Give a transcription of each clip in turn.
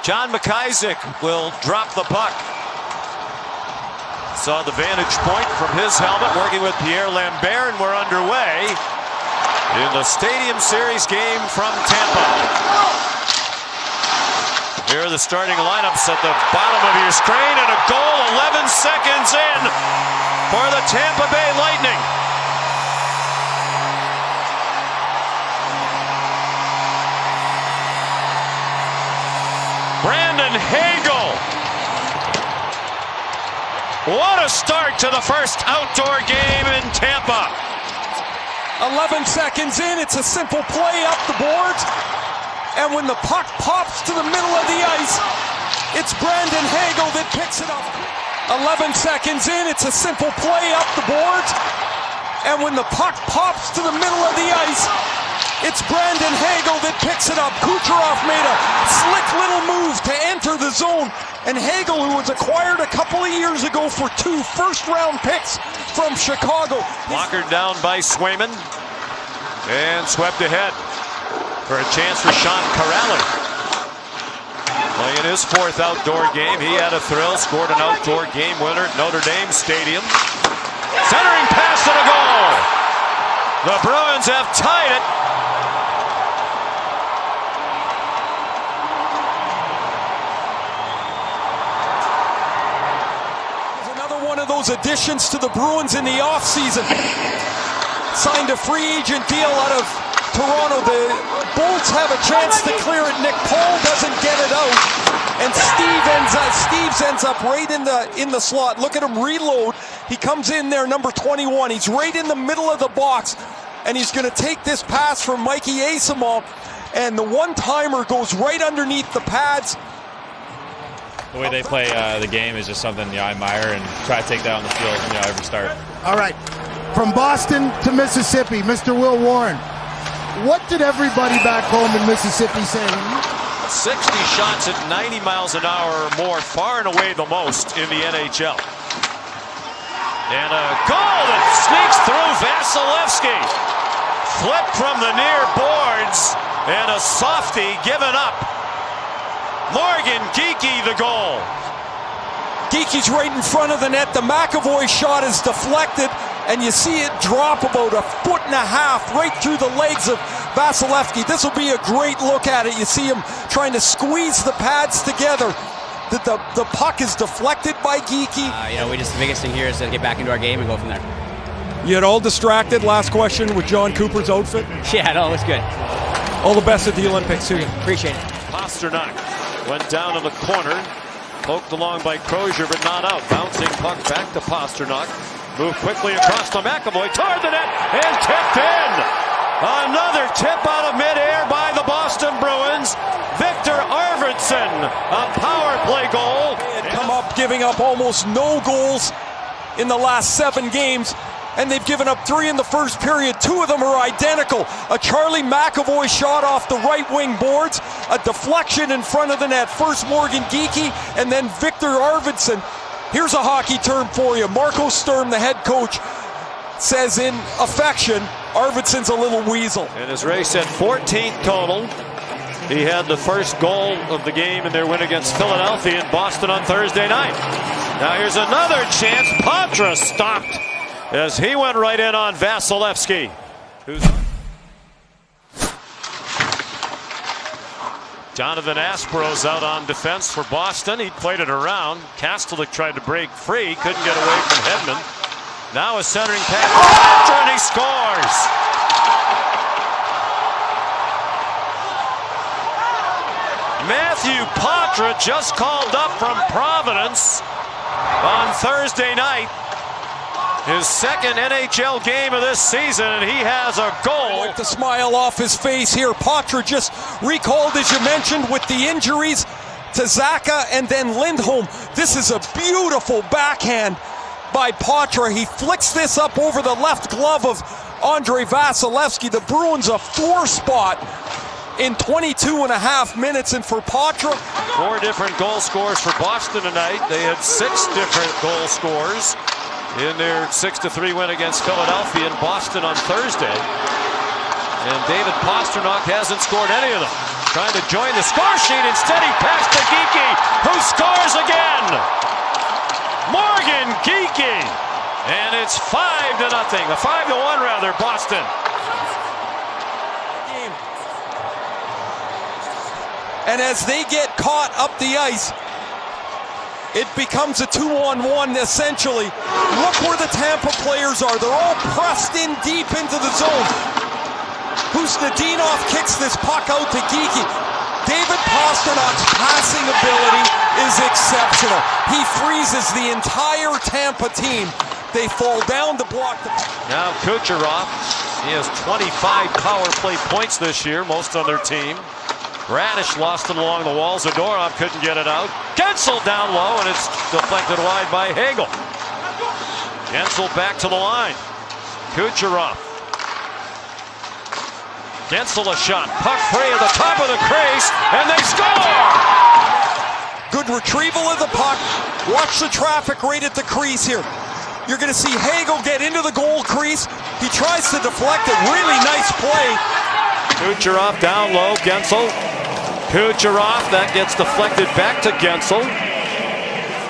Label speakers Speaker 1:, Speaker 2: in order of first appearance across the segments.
Speaker 1: John McIsaac will drop the puck. Saw the vantage point from his helmet, working with Pierre Lambert, and we're underway in the Stadium Series game from Tampa. Here are the starting lineups at the bottom of your screen, and a goal 11 seconds in for the Tampa Bay Lightning. Brandon Hagel. What a start to the first outdoor game in Tampa.
Speaker 2: 11 seconds in, it's a simple play up the boards. And when the puck pops to the middle of the ice, it's Brandon Hagel that picks it up. 11 seconds in, it's a simple play up the boards. And when the puck pops to the middle of the ice, it's Brandon Hagel that picks it up. Kucherov made a slick little move to enter the zone. And Hagel, who was acquired a couple of years ago for 2 first-round picks from Chicago.
Speaker 1: Walkered down by Swayman and swept ahead for a chance for Sean Kuraly. Playing his 4th outdoor game. He had a thrill, scored an outdoor game winner at Notre Dame Stadium. Centering pass to the goal. The Bruins have tied it.
Speaker 2: Those additions to the Bruins in the offseason. Signed a free agent deal out of Toronto. The Bolts have a chance to clear it. Nick Paul doesn't get it out, and Steves ends up right in the slot. Look at him reload. He comes in there, number 21. He's right in the middle of the box, and he's going to take this pass from Mikey Asimov, and the one-timer goes right underneath the pads.
Speaker 3: The way they play the game is just something I admire and try to take that on the field every start.
Speaker 4: All right, from Boston to Mississippi, Mr. Will Warren, what did everybody back home in Mississippi say?
Speaker 1: 60 shots at 90 miles an hour or more, far and away the most in the NHL. And a goal that sneaks through Vasilevsky. Flip from the near boards, and a softie given up. Morgan Geekie the goal.
Speaker 2: Geekie's right in front of the net. The McAvoy shot is deflected, and you see it drop about 1.5 feet right through the legs of Vasilevsky. This will be a great look at it. You see him trying to squeeze the pads together. The puck is deflected by Geekie.
Speaker 5: The biggest thing here is to get back into our game and go from there.
Speaker 2: You had all distracted, last question, with John Cooper's outfit?
Speaker 5: Yeah, no, it was good.
Speaker 2: All the best at the Olympics, too.
Speaker 5: Appreciate it.
Speaker 1: Pastrnak went down in the corner, poked along by Crozier, but not out. Bouncing puck back to Pastrnak. Moved quickly across to McAvoy, toward the net, and tipped in. Another tip out of midair by the Boston Bruins. Victor Arvidsson, a power play goal.
Speaker 2: They had come up giving up almost no goals in the last 7 games. And they've given up 3 in the first period. 2 of them are identical. A Charlie McAvoy shot off the right wing boards, a deflection in front of the net. First Morgan Geekie, and then Victor Arvidsson. Here's a hockey term for you. Marco Sturm, the head coach, says in affection, Arvidsson's a little weasel.
Speaker 1: And his race at 14th total. He had the first goal of the game in their win against Philadelphia in Boston on Thursday night. Now here's another chance. Poitras stopped as he went right in on Vasilevsky. Jonathan Aspero's out on defense for Boston. He played it around. Kastelik tried to break free, couldn't get away from Hedman. Now a centering pass, and he scores. Matthew Poitras just called up from Providence on Thursday night. His second NHL game of this season, and he has a goal.
Speaker 2: Wipe the smile off his face here. Poitras just recalled, as you mentioned, with the injuries to Zacha and then Lindholm. This is a beautiful backhand by Poitras. He flicks this up over the left glove of Andrei Vasilevsky. The Bruins a 4 spot in 22.5 minutes, and for Poitras,
Speaker 1: 4 different goal scorers for Boston tonight. They had 6 different goal scorers in their 6-3 win against Philadelphia in Boston on Thursday. And David Pastrnak hasn't scored any of them. Trying to join the score sheet. Instead, he passed to Geekie. And it's 5-0. 5-1 rather, Boston.
Speaker 2: And as they get caught up the ice, it becomes a 2-on-1 essentially. Look where the Tampa players are. They're all pressed in deep into the zone. Husnudinov kicks this puck out to Geekie. David Pasternak's passing ability is exceptional. He freezes the entire Tampa team. They fall down to block the...
Speaker 1: Now Kucherov, he has 25 power play points this year, most on their team. Radish lost it along the walls. Zadorov couldn't get it out. Gensel down low, and it's deflected wide by Hagel. Gensel back to the line. Kucherov. Gensel a shot. Puck free at the top of the crease, and they score!
Speaker 2: Good retrieval of the puck. Watch the traffic right at the crease here. You're going to see Hagel get into the goal crease. He tries to deflect it. Really nice play.
Speaker 1: Kucherov down low. Gensel. Kucherov, that gets deflected back to Gensel.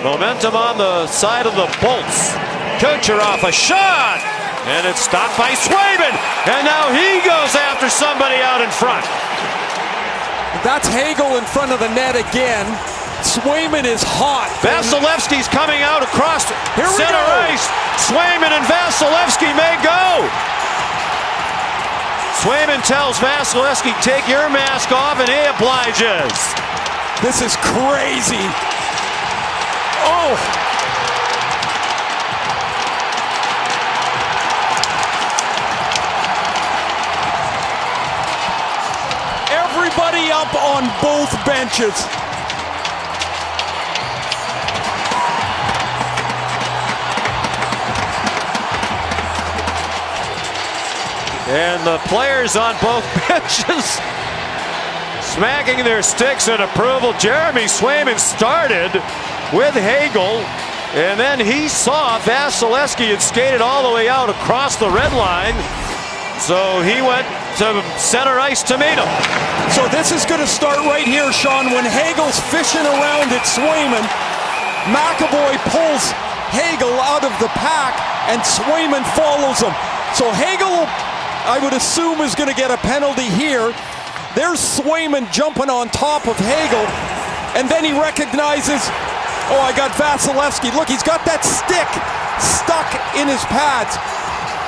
Speaker 1: Momentum on the side of the Bolts. Kucherov, a shot! And it's stopped by Swayman. And now he goes after somebody out in front.
Speaker 2: That's Hagel in front of the net again. Swayman is hot.
Speaker 1: Vasilevsky's coming out across
Speaker 2: Here we
Speaker 1: center
Speaker 2: go.
Speaker 1: ice. Swayman and Vasilevsky may go. Swayman tells Vasilevsky, take your mask off, and he obliges.
Speaker 2: This is crazy. Oh! Everybody up on both benches.
Speaker 1: And the players on both benches smacking their sticks in approval. Jeremy Swayman started with Hagel, and then he saw Vasilevsky had skated all the way out across the red line, so he went to center ice to meet him.
Speaker 2: So this is going to start right here, Sean, when Hagel's fishing around at Swayman. McAvoy pulls Hagel out of the pack, and Swayman follows him. So Hagel, I would assume, is going to get a penalty here. There's Swayman jumping on top of Hagel, and then he recognizes, oh, I got Vasilevsky. Look, he's got that stick stuck in his pads.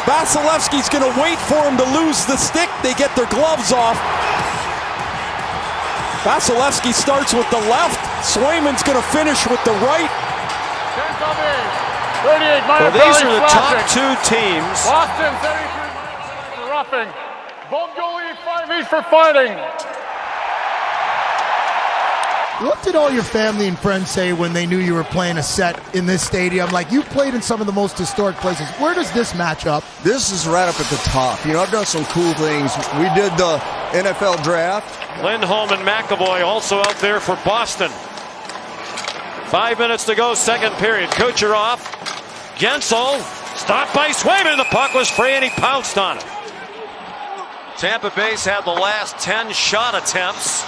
Speaker 2: Vasilevsky's going to wait for him to lose the stick. They get their gloves off. Vasilevsky starts with the left. Swayman's going to finish with the right.
Speaker 1: Well, these are the top two teams.
Speaker 6: Boston, 73 for roughing. Both goalies 5 each for fighting.
Speaker 4: What did all your family and friends say when they knew you were playing a set in this stadium? Like, you've played in some of the most historic places. Where does this match up?
Speaker 7: This is right up at the top. You know, I've done some cool things. We did the NFL draft.
Speaker 1: Lindholm and McAvoy also out there for Boston. 5 minutes to go, second period. Kucherov, Gensel, stopped by Swayman. The puck was free and he pounced on it. Tampa Bay's had the last 10 shot attempts.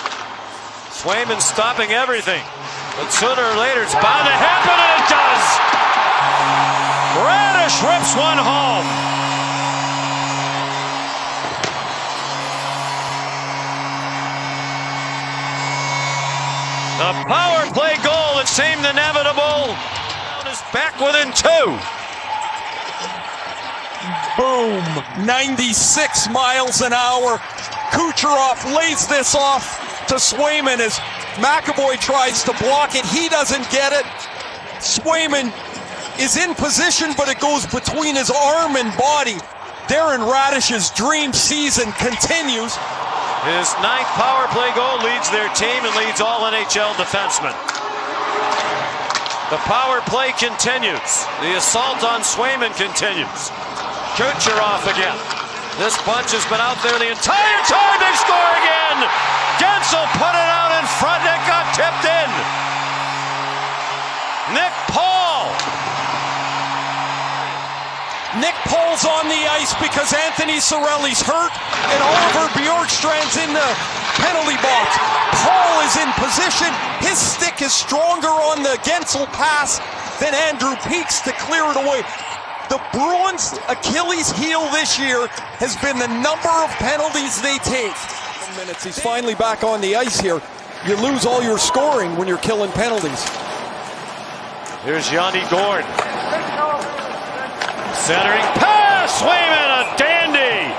Speaker 1: Swayman stopping everything. But sooner or later it's bound to happen, and it does! Radish rips one home. The power play goal that seemed inevitable is back within 2.
Speaker 2: Boom! 96 miles an hour. Kucherov lays this off to Swayman as McAvoy tries to block it. He doesn't get it. Swayman is in position, but it goes between his arm and body. Darren Radish's dream season continues.
Speaker 1: His 9th power play goal leads their team and leads all NHL defensemen. The power play continues. The assault on Swayman continues. Kucherov again. This bunch has been out there the entire time. They score again. Gensel put it out in front. It got tipped in. Nick Paul.
Speaker 2: Nick Paul's on the ice because Anthony Cirelli's hurt and Oliver Bjorkstrand's in the penalty box. Paul is in position. His stick is stronger on the Gensel pass than Andrew Peaks to clear it away. The Bruins' Achilles heel this year has been the number of penalties they take. Minutes. He's finally back on the ice here. You lose all your scoring when you're killing penalties.
Speaker 1: Here's Yanni Gord. Centering pass. Swayman, a dandy.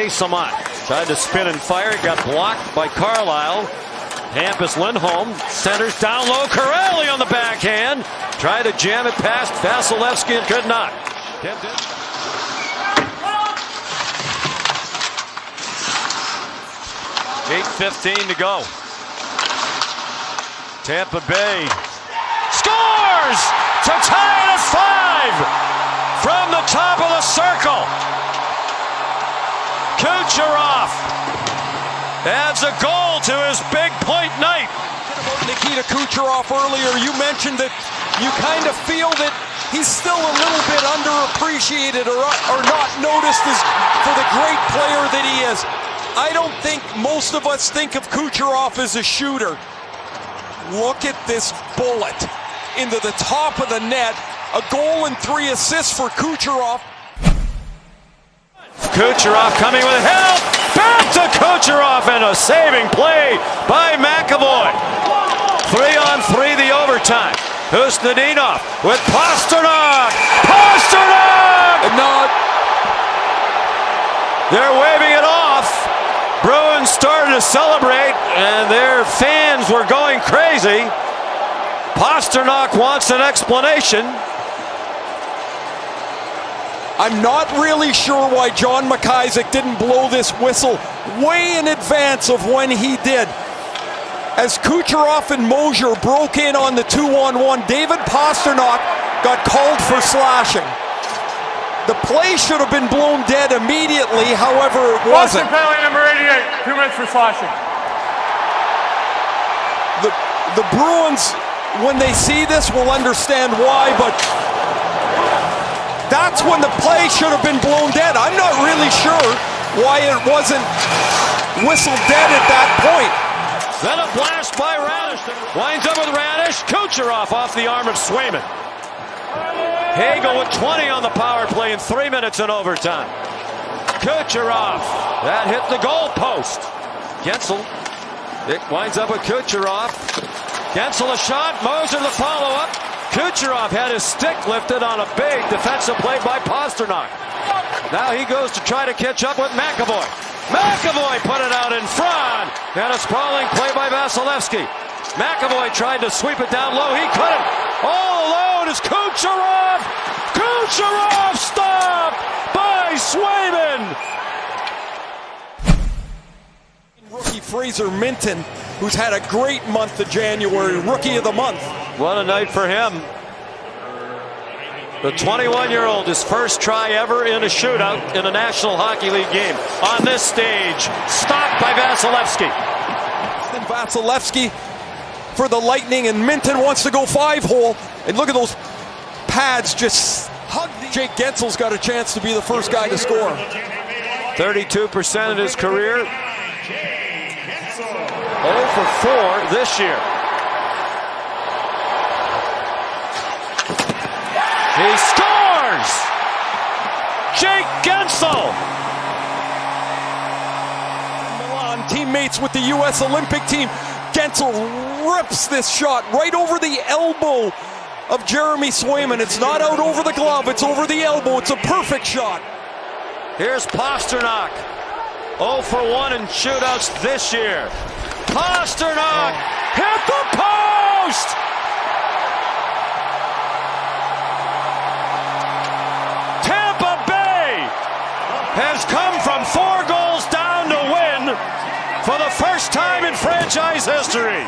Speaker 1: Samant tried to spin and fire. Got blocked by Carlisle. Hampus Lindholm centers down low. Corelli on the backhand. Tried to jam it past Vasilevsky and could not. 8:15 to go. Tampa Bay scores to tie it at 5 from the top of the circle. Kucherov adds a goal to his big point night.
Speaker 2: Nikita Kucherov earlier, you mentioned that you kind of feel that he's still a little bit underappreciated or not noticed as for the great player that he is. I don't think most of us think of Kucherov as a shooter. Look at this bullet into the top of the net. A goal and 3 assists for Kucherov.
Speaker 1: Kucherov coming with help. Back to Kucherov and a saving play by McAvoy. 3-on-3 the overtime. Husnudinov with Pasternak.
Speaker 2: No.
Speaker 1: They're waving it off. Bruins started to celebrate, and their fans were going crazy. Pasternak wants an explanation.
Speaker 2: I'm not really sure why John McIsaac didn't blow this whistle way in advance of when he did. As Kucherov and Mosier broke in on the 2-on-1, David Pasternak got called for slashing. The play should have been blown dead immediately, however, it wasn't.
Speaker 6: Boston penalty number 88, 2 minutes for slashing.
Speaker 2: The Bruins, when they see this, will understand why, but that's when the play should have been blown dead. I'm not really sure why it wasn't whistled dead at that point.
Speaker 1: Then a blast by Radish. Winds up with Radish. Kucherov off the arm of Swayman. Hagel with 20 on the power play in 3 minutes in overtime. Kucherov. That hit the goal post. Gensel. It winds up with Kucherov. Gensel a shot. Moser the follow-up. Kucherov had his stick lifted on a big defensive play by Pasternak. Now he goes to try to catch up with McAvoy. McAvoy put it out in front. And a sprawling play by Vasilevsky. McAvoy tried to sweep it down low. He couldn't. All alone is Kucherov. Kucherov stopped by Swayman.
Speaker 2: Rookie Fraser Minton, who's had a great month of January, Rookie of the Month.
Speaker 1: What a night for him. The 21-year-old, his first try ever in a shootout in a National Hockey League game. On this stage, stopped by Vasilevsky.
Speaker 2: Then Vasilevsky for the Lightning, and Minton wants to go 5-hole. And look at those pads just hug. Jake Gensel's got a chance to be the first guy to score.
Speaker 1: 32% in his career. 0 for 4 this year. He scores! Jake Guentzel!
Speaker 2: Milan, teammates with the U.S. Olympic team. Guentzel rips this shot right over the elbow of Jeremy Swayman. It's not out over the glove, it's over the elbow. It's a perfect shot.
Speaker 1: Here's Pasternak. 0 for 1 in shootouts this year. Pasternak hit the post! Tampa Bay has come from 4 goals down to win for the first time in franchise history.